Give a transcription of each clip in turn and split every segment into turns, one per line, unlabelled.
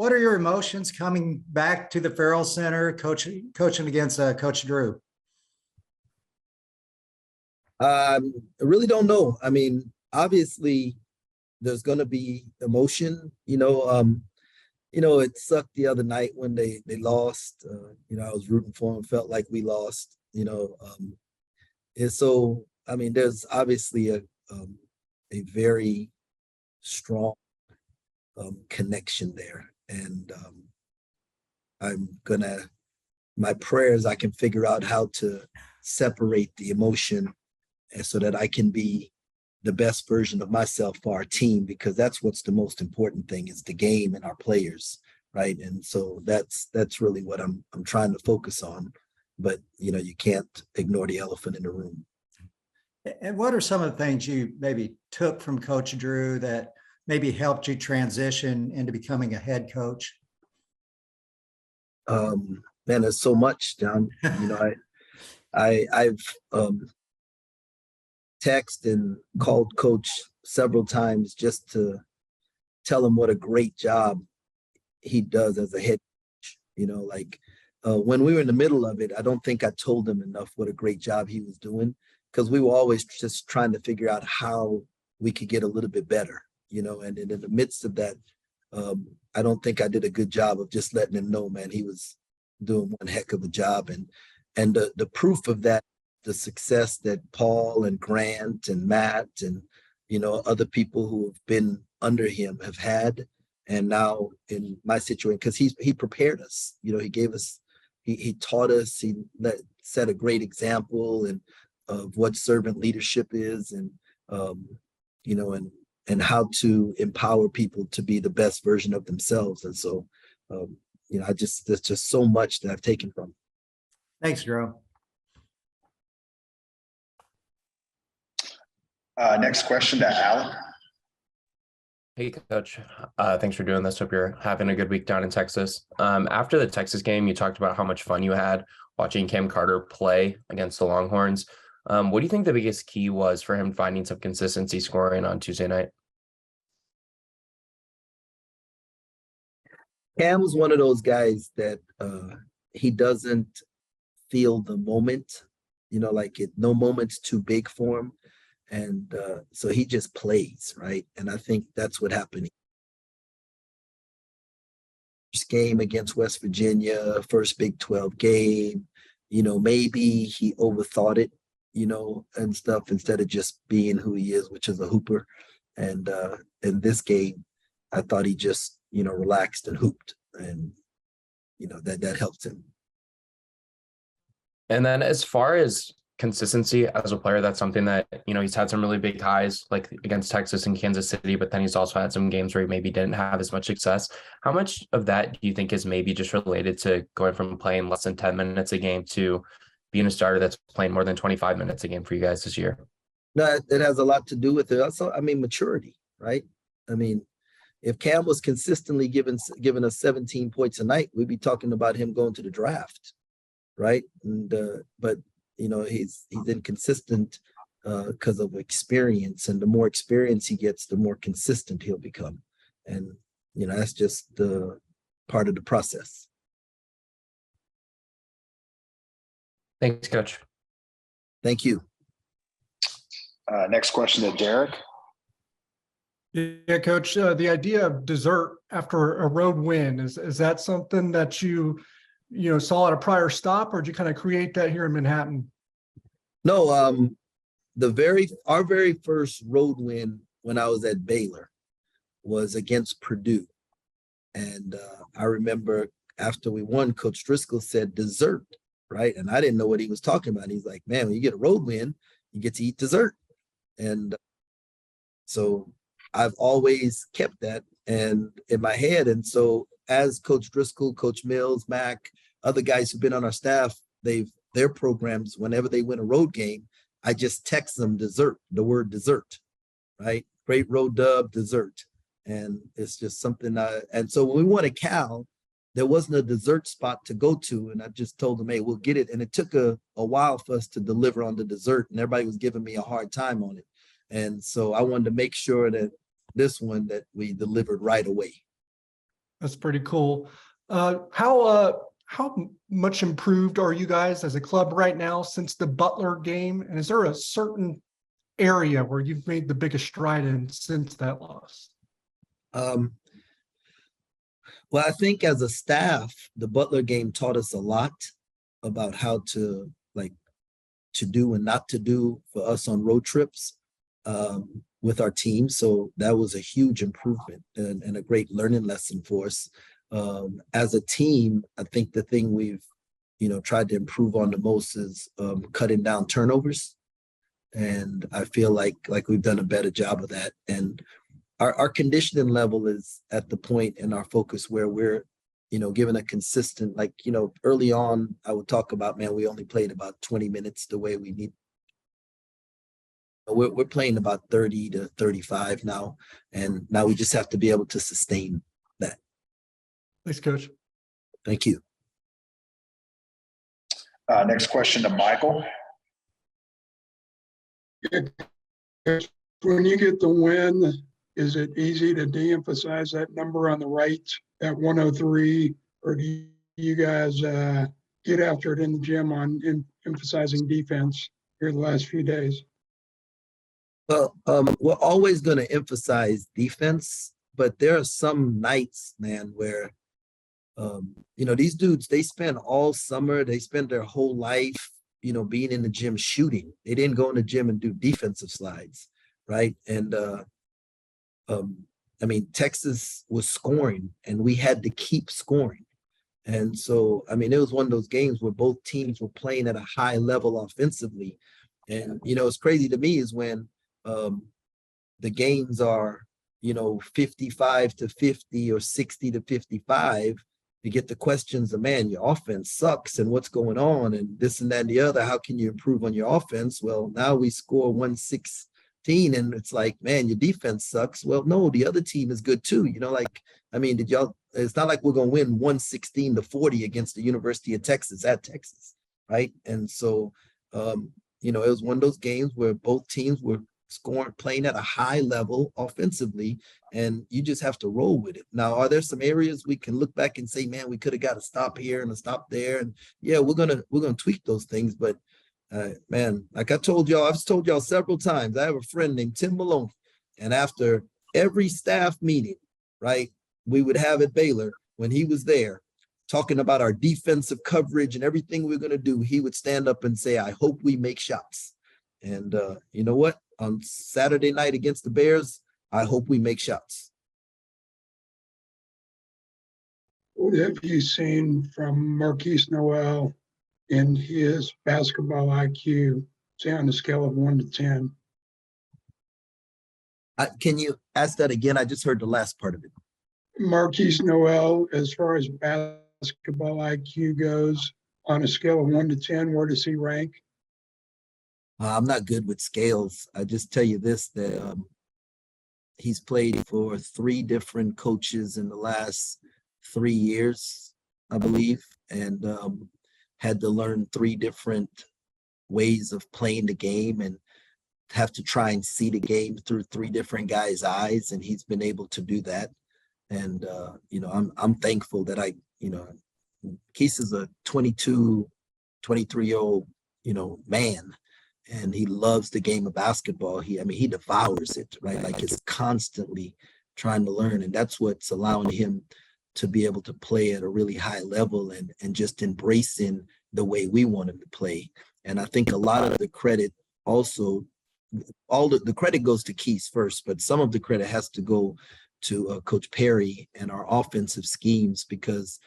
what are your emotions coming back to the Farrell Center, coaching against Coach Drew?
I really don't know. I mean, obviously, there's going to be emotion. It sucked the other night when they lost. I was rooting for them, felt like we lost. And so I mean, there's obviously a very strong connection there, and my prayers, I can figure out how to separate the emotion, and so that I can be the best version of myself for our team, because that's what's the most important thing, is the game and our players, right? And so that's really what I'm trying to focus on. But you can't ignore the elephant in the room.
And what are some of the things you maybe took from Coach Drew that maybe helped you transition into becoming a head coach?
Man, there's so much, John. I've texted and called Coach several times just to tell him what a great job he does as a head coach. When we were in the middle of it, I don't think I told him enough what a great job he was doing, because we were always just trying to figure out how we could get a little bit better, and in the midst of that, I don't think I did a good job of just letting him know, man, he was doing one heck of a job. And the proof of that, the success that Paul and Grant and Matt and, other people who have been under him have had. And now in my situation, because he prepared us, he gave us, he taught us, he set a great example of what servant leadership is, and and how to empower people to be the best version of themselves. And so there's just so much that I've taken from him.
Thanks, Jerome.
Next question to Alec.
Hey, Coach. Thanks for doing this. Hope you're having a good week down in Texas. After the Texas game, you talked about how much fun you had watching Cam Carter play against the Longhorns. What do you think the biggest key was for him finding some consistency scoring on Tuesday night?
Cam was one of those guys that he doesn't feel the moment, no moment's too big for him. And so he just plays, right? And I think that's what happened. First game against West Virginia, first Big 12 game, maybe he overthought it, and stuff, instead of just being who he is, which is a hooper. And in this game, I thought he just, relaxed and hooped, and, that helped him.
And then as far as consistency as a player, that's something that, he's had some really big highs, like against Texas and Kansas City, but then he's also had some games where he maybe didn't have as much success. How much of that do you think is maybe just related to going from playing less than 10 minutes a game to being a starter that's playing more than 25 minutes a game for you guys this year?
No, it has a lot to do with it. Also, maturity, right? If Cam was consistently giving us 17 points a night, we'd be talking about him going to the draft, right? And but he's inconsistent because of experience, and the more experience he gets, the more consistent he'll become. And that's just the part of the process.
Thanks, Coach.
Thank you.
Next question to Derek.
Yeah, Coach, the idea of dessert after a road win, is that something that you saw at a prior stop, or did you kind of create that here in Manhattan?
No, our very first road win when I was at Baylor was against Purdue. And I remember after we won, Coach Driscoll said dessert, right? And I didn't know what he was talking about. He's like, man, when you get a road win, you get to eat dessert. And so I've always kept that in my head. And so as Coach Driscoll, Coach Mills, Mac, other guys who've been on our staff, their programs, whenever they win a road game, I just text them dessert, the word dessert, right? Great road dub, dessert. And it's just something and so when we won at Cal, there wasn't a dessert spot to go to. And I just told them, hey, we'll get it. And it took a while for us to deliver on the dessert, and everybody was giving me a hard time on it. And so I wanted to make sure that this one that we delivered right away.
That's pretty cool. How much improved are you guys as a club right now since the Butler game? And is there a certain area where you've made the biggest stride in since that loss?
Well, I think as a staff, the Butler game taught us a lot about how to to do and not to do for us on road trips with our team. So that was a huge improvement and a great learning lesson for us. As a team, I think the thing we've tried to improve on the most is cutting down turnovers, and I feel like we've done a better job of that. And our conditioning level is at the point in our focus where we're given a consistent, early on, I would talk about, man, we only played about 20 minutes the way we need. We're playing about 30 to 35 now, and now we just have to be able to sustain that.
Thanks, Coach.
Thank you.
Next question to Michael.
When you get the win, is it easy to de-emphasize that number on the right at 103, or do you guys get after it in the gym on emphasizing defense here the last few days?
Well, we're always going to emphasize defense, but there are some nights, man, where these dudes, they spend all summer, they spend their whole life, being in the gym shooting. They didn't go in the gym and do defensive slides, right? And Texas was scoring, and we had to keep scoring. And so, it was one of those games where both teams were playing at a high level offensively. And, it's crazy to me is when the games are, 55 to 50 or 60 to 55, you get the questions of, man, your offense sucks and what's going on and this and that and the other. How can you improve on your offense? Well, now we score 116 and it's like, man, your defense sucks. Well, no, the other team is good too. Did y'all, it's not like we're going to win 116 to 40 against the University of Texas at Texas, right? And so, it was one of those games where both teams were playing at a high level offensively, and you just have to roll with it. Now, are there some areas we can look back and say, man, we could have got a stop here and a stop there? And yeah, we're gonna tweak those things. But man, like I've told y'all several times, I have a friend named Tim Malone, and after every staff meeting, right, we would have at Baylor when he was there talking about our defensive coverage and everything we're going to do, he would stand up and say, I hope we make shots. And you know what? On Saturday night against the Bears, I hope we make shots.
What have you seen from Marquis Noel in his basketball IQ, say on a scale of 1 to 10?
Can you ask that again? I just heard the last part of it.
Marquis Noel, as far as basketball IQ goes, on a scale of 1 to 10, where does he rank?
I'm not good with scales. I just tell you this, that he's played for 3 different coaches in the last 3 years, I believe, and had to learn 3 different ways of playing the game and have to try and see the game through 3 different guys' eyes. And he's been able to do that. And, I'm thankful that Keith is a 22, 23-year-old, man. And he loves the game of basketball. He devours it, right? Like he's constantly trying to learn. And that's what's allowing him to be able to play at a really high level and just embracing the way we want him to play. And I think a lot of the credit also, the credit goes to Keith first, but some of the credit has to go to Coach Perry and our offensive schemes, because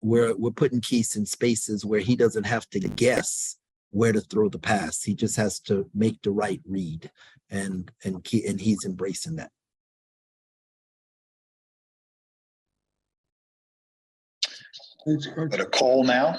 we're putting Keith in spaces where he doesn't have to guess where to throw the pass. He just has to make the right read, and he's embracing that.
Thanks, Coach.
Go to Cole now.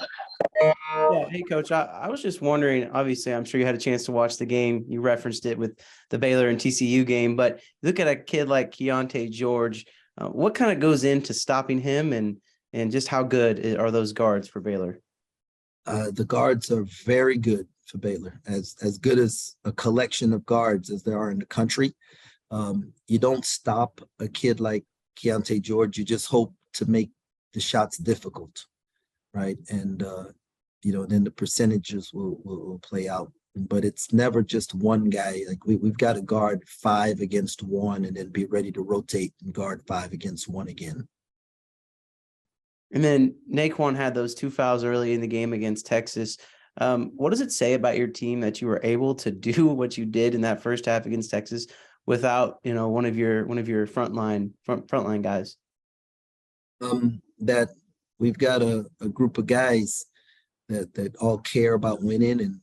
Yeah. Hey, Coach, I was just wondering, obviously, I'm sure you had a chance to watch the game. You referenced it with the Baylor and TCU game, but look at a kid like Keontae George. What kind of goes into stopping him, and just how good are those guards for Baylor?
The guards are very good for Baylor, as good as a collection of guards as there are in the country. You don't stop a kid like Keontae George, you just hope to make the shots difficult, right? And then the percentages will play out. But it's never just one guy. Like we've got to guard 5 against 1 and then be ready to rotate and guard 5 against 1 again.
And then Naquan had those 2 fouls early in the game against Texas. What does it say about your team that you were able to do what you did in that first half against Texas without, one of your frontline guys?
That we've got a group of guys that all care about winning, and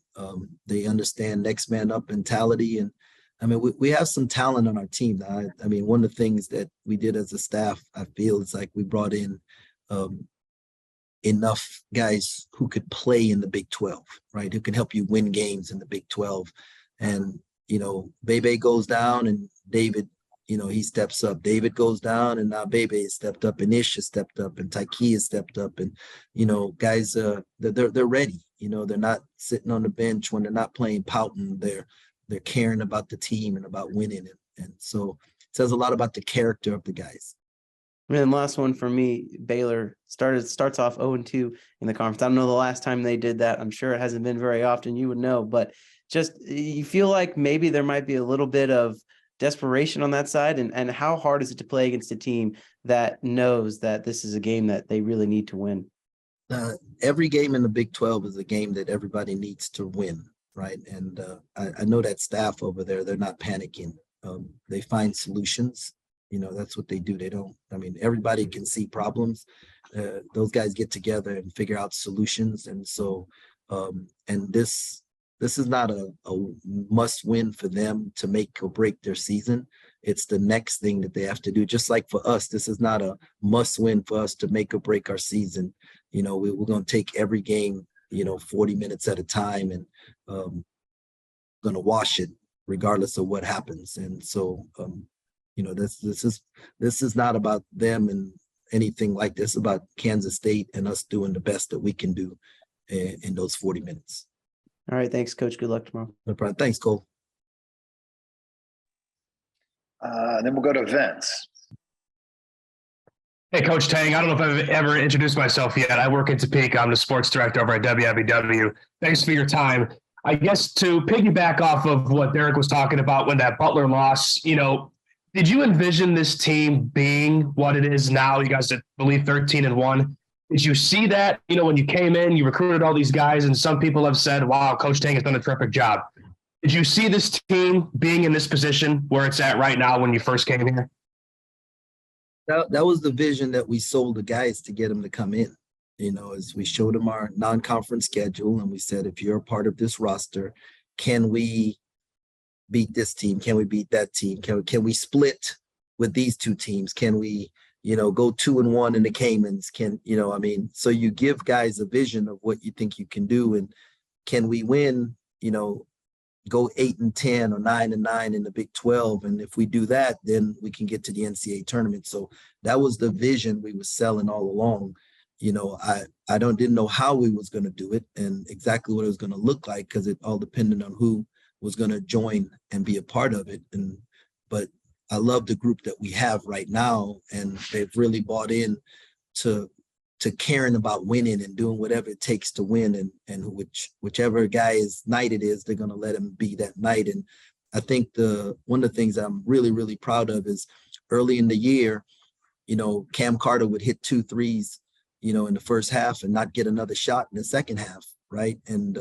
they understand next man up mentality. And I mean, we have some talent on our team. I mean, one of the things that we did as a staff, I feel, is like we brought in enough guys who could play in the Big 12, right? Who can help you win games in the Big 12. And, Bebe goes down and David, he steps up. David goes down and now Bebe has stepped up, and Ish has stepped up, and Tyke has stepped up. And, guys, they're ready. They're not sitting on the bench when they're not playing pouting. They're caring about the team and about winning. And so it says a lot about the character of the guys.
And then last one for me, Baylor starts off 0-2 in the conference. I don't know the last time they did that. I'm sure it hasn't been very often. You would know, but just you feel like maybe there might be a little bit of desperation on that side. And how hard is it to play against a team that knows that this is a game that they really need to win?
Every game in the Big 12 is a game that everybody needs to win, right? And I know that staff over there, they're not panicking. They find solutions. That's what they do. Everybody can see problems. Those guys get together and figure out solutions. And so, and this is not a must win for them to make or break their season. It's the next thing that they have to do. Just like for us, this is not a must win for us to make or break our season. We're going to take every game, 40 minutes at a time, and going to wash it regardless of what happens. And so, this is not about them and anything like this. It's about Kansas State and us doing the best that we can do in those 40 minutes.
All right. Thanks, Coach. Good luck tomorrow.
No problem. Thanks, Cole.
Then we'll go to Vince.
Hey, Coach Tang. I don't know if I've ever introduced myself yet. I work in Topeka. I'm the sports director over at WWW. Thanks for your time. I guess to piggyback off of what Derek was talking about when that Butler loss, did you envision this team being what it is now? You guys, I believe, 13-1. Did you see that, when you came in, you recruited all these guys, and some people have said, wow, Coach Tang has done a terrific job. Did you see this team being in this position where it's at right now when you first came here?
That was the vision that we sold the guys to get them to come in, as we showed them our non-conference schedule. And we said, if you're a part of this roster, can we beat this team? Can we beat that team? Can we split with these two teams? Can we, go 2-1 in the Caymans? So you give guys a vision of what you think you can do. And can we win, go 8-10 or 9-9 in the Big 12? And if we do that, then we can get to the NCAA tournament. So that was the vision we were selling all along. I didn't know how we was going to do it and exactly what it was going to look like, because it all depended on who was going to join and be a part of it. But I love the group that we have right now, and they've really bought in to caring about winning and doing whatever it takes to win. And whichever guy's night it is, they're going to let him be that night. And I think one of the things I'm really, really proud of is early in the year, Cam Carter would hit 2 threes, in the first half and not get another shot in the second half. Right. And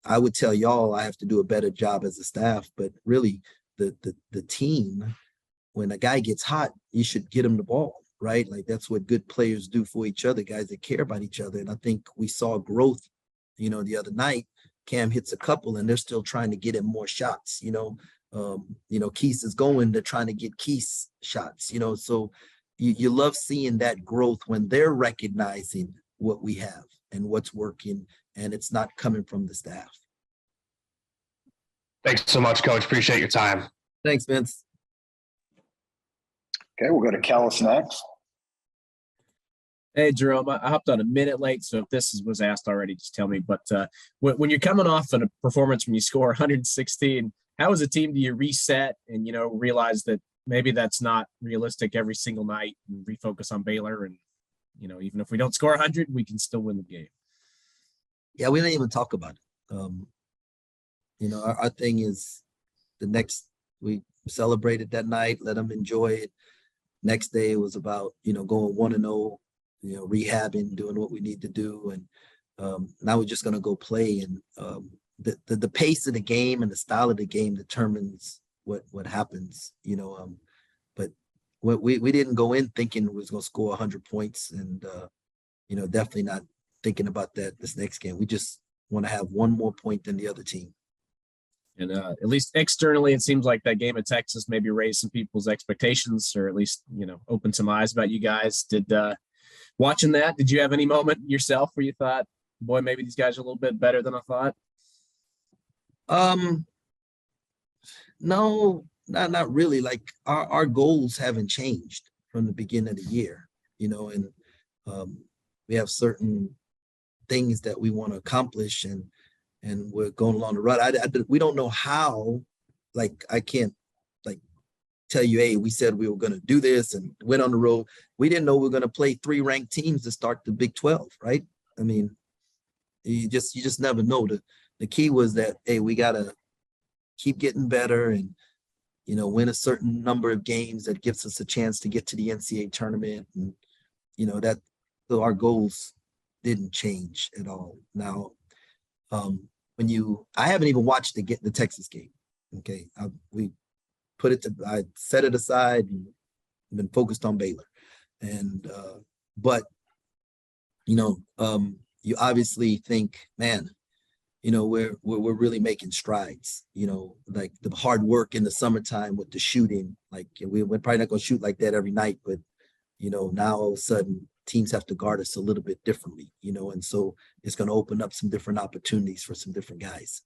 I would tell y'all I have to do a better job as a staff, but really the team, when a guy gets hot, you should get him the ball, right? Like that's what good players do for each other, guys that care about each other. And I think we saw growth, the other night. Cam hits a couple and they're still trying to get him more shots, Keith is going, they're trying to get Keith's shots, so you love seeing that growth when they're recognizing what we have and what's working, and it's not coming from the staff.
Thanks so much, Coach. Appreciate your time.
Thanks, Vince.
Okay, we'll go to Kellis next.
Hey, Jerome, I hopped on a minute late, so if this was asked already, just tell me. But when you're coming off on a performance when you score 116, how as a team do you reset and, realize that maybe that's not realistic every single night and refocus on Baylor. And, even if we don't score 100, we can still win the game.
Yeah, we didn't even talk about it. Our thing is we celebrated that night, let them enjoy it. Next day it was about, going 1-0, rehabbing, doing what we need to do. And now we're just going to go play. And the pace of the game and the style of the game determines what happens, but we didn't go in thinking we was going to score 100 points and, definitely not thinking about that this next game. We just want to have one more point than the other team.
And at least externally, it seems like that game at Texas maybe raised some people's expectations, or at least, opened some eyes about you guys. Watching that, did you have any moment yourself where you thought, boy, maybe these guys are a little bit better than I thought?
No, not really. Like our goals haven't changed from the beginning of the year, and we have certain things that we want to accomplish, and we're going along the route. We don't know how. Like I can't tell you, hey, we said we were going to do this and went on the road. We didn't know we were going to play 3 ranked teams to start the Big 12, right? I mean, you just never know. The key was that, hey, we got to keep getting better and, win a certain number of games that gives us a chance to get to the NCAA tournament. And, so our goals didn't change at all. Now, I haven't even watched the Texas game. Okay. I set it aside and been focused on Baylor. And, but, you obviously think, man, we're really making strides, like the hard work in the summertime with the shooting, like we're probably not going to shoot like that every night, but, now all of a sudden teams have to guard us a little bit differently, and so it's going to open up some different opportunities for some different guys.